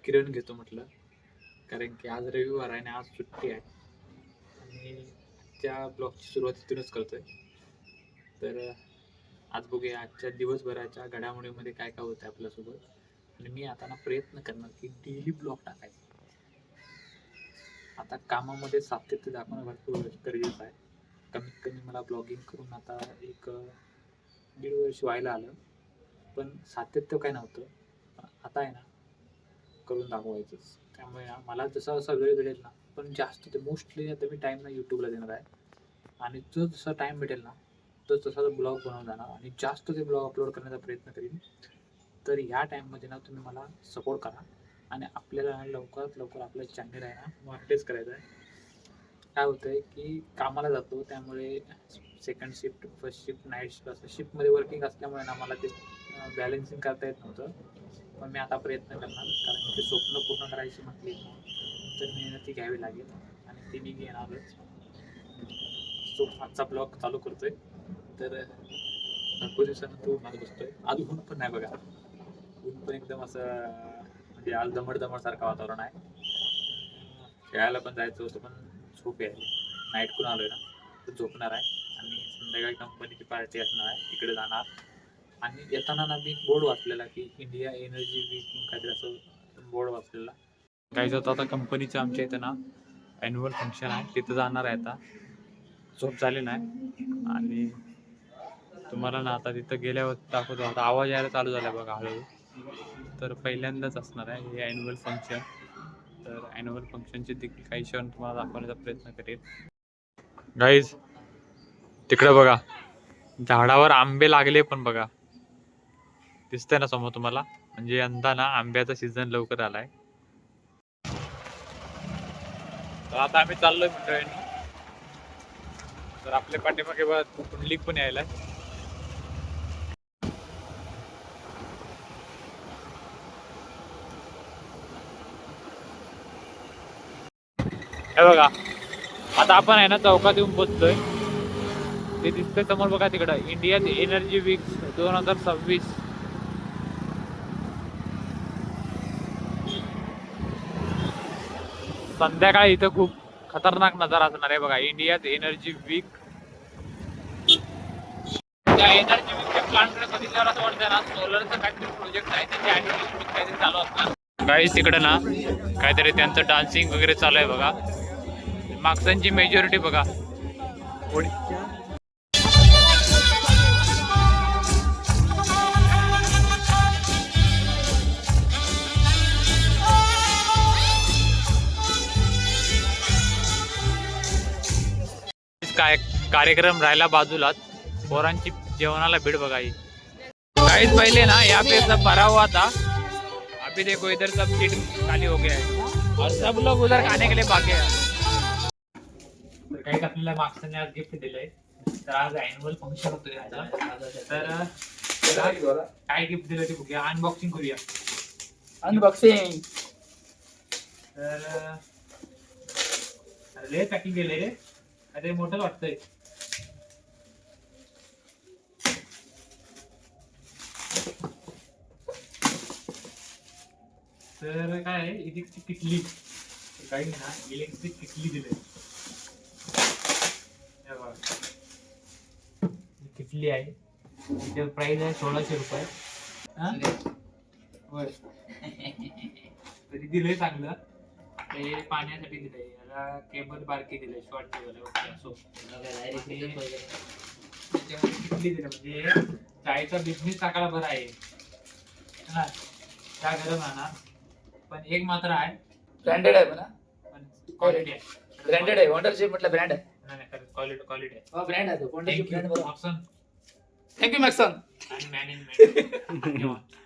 विश्रांती घेतो म्हटलं, कारण की आज रविवार आहे आणि आज सुट्टी आहे आणि आजच्या ब्लॉगची सुरुवात इथूनच करतोय. तर आज बघूया आजच्या दिवसभराच्या घडामोडीमध्ये काय काय होतं आपल्यासोबत. आणि मी आता ना प्रयत्न करणार की डेली ब्लॉग टाकायचा. आता कामामध्ये सातत्य दाखवणं भरपूर गरजेचं आहे. कमीत कमी मला ब्लॉगिंग करून आता एक 1.5 वर्ष व्हायला आलं, पण सातत्य काय नव्हतं. आता आहे ना करून दाखवायचंच. त्यामुळे ना मला जसा वेळ भेटेल ना, पण जास्त ते मोस्टली आता मी टाईम ना यूट्यूबला देणार आहे. आणि जो जसा टाईम भेटेल ना तसा ब्लॉग बनवून जाणार आणि जास्त ते ब्लॉग अपलोड करण्याचा प्रयत्न करीन. तर ह्या टाईममध्ये ना तुम्ही मला सपोर्ट करा आणि आपल्याला लवकरात लवकर आपलं चॅनल आहे ना मॉनिटाईज करायचं आहे. काय होतं आहे की कामाला जातो, त्यामुळे second shift, first shift, night shift असं शिफ्टमध्ये वर्किंग असल्यामुळे ना मला ते बॅलन्सिंग करता येत नव्हतं. पण मी आता प्रयत्न करणार, कारण ते स्वप्न पूर्ण करायची म्हटली तर मेहनती घ्यावी लागेल आणि ती मी घेणारच. सो आजचा ब्लॉग चालू करतोय. तर भरपूर दिवसानं तो माझं बसतोय. आज ऊन पण नाही बघा, ऊन पण एकदम असं म्हणजे आज दमट सारखं वातावरण आहे. खेळायला पण जायचं होतं, पण झोप यायली. नाईट करून आलोय ना, तर झोपणार आहे आणि संध्याकाळी कंपनीची पार्टी असणार आहे, तिकडे जाणार. आणि येताना ना मी बोर्ड वाचलेला की इंडिया एनर्जी वीक काहीतरी असं बोर्ड वाचलेला. काही जातं आता कंपनीचं आमच्या इथं ना ॲन्युअल फंक्शन आहे, तिथं जाणार आहे. आता झोप झाली नाही आणि तुम्हाला ना आता तिथं गेल्यावर दाखवतो. आता आवाज यायला चालू झाला बघा हळूहळू. तर पहिल्यांदाच असणार आहे हे ॲन्युअल फंक्शन. तर ॲन्युअल फंक्शनचे देखील काही क्षण तुम्हाला दाखवण्याचा प्रयत्न करेल. गाईज तिकडे बघा, झाडावर आंबे लागले पण बघा, दिसतंय ना समोर तुम्हाला. म्हणजे यंदा ना आंब्याचा सीझन लवकर आलाय. तर आता आम्ही चाललोय मंडळींनी. तर आपल्या पाठीमागे बघा कुंडलिक पण यायलाय. हे बघा, आता आपण आहे ना चौकात येऊन पोचलोय. ते दिसतंय समोर बघा तिकडं, इंडिया एनर्जी वीक 2026. संध्याकाळी इथं खूप खतरनाक नजारा असणार आहे बघा. India energy week. त्या एनर्जी वीकच्या प्लांटकडे बघितल्यावर असं वाटतं ना सोलरचं काहीतरी प्रोजेक्ट आहे, त्याची ॲडव्हर्टाइजमेंट काहीतरी चालू असणार. काहीच तिकडे ना काहीतरी त्यांचं डान्सिंग वगैरे चालू आहे बघा. मागच्यांची मेजॉरिटी बघा. काय कार्यक्रम राहिला बाजूलाच, पोरांची जेवणाला भीड बघा. ही काहीच पहिले ना या पेचा भरा हुआ था, अभी देखो इधर सब सीट खाली हो गया है और सब लोग उधर खाने के लिए भागे हैं. तर काही आपल्याला मागच्याने आज गिफ्ट दिलंय. तर आज ॲन्युअल फंक्शन होतं याचं. तर काय गिफ्ट दिलं ते बघूया, अनबॉक्सिंग करूया. अनबॉक्सिंग. तर लय पॅकिंग केलंय रे, काहीतरी मोठं वाटतंय. तर काय आहे, इलेक्ट्रिक किटली. काही ना इलेक्ट्रिक किटली दिले. किटली आहे, तिचे प्राइस आहे 1600 रुपये. तरी दिलंय चांगलं. ते पाण्यासाठी दिलंय. याला केबल बारकी दिलंय, शॉर्ट केबल किटली दिलं. म्हणजे चायचा बिझनेस टाकायला बरं आहे ना, त्या गरम राहणार. पण एक मात्र आहे, ब्रँडेड आहे पण क्वालिटी आहे. ब्रँडेड आहे. वंडरशिप म्हटलं ब्रँड आहे. नाही क्वालिटी आहे. हो ब्रँड आहे तो. वंडरशिप ब्रँड बरोबर. ऑप्शन थँक्यू मॅक्सन. आणि मॅनेजमेंट. धन्यवाद.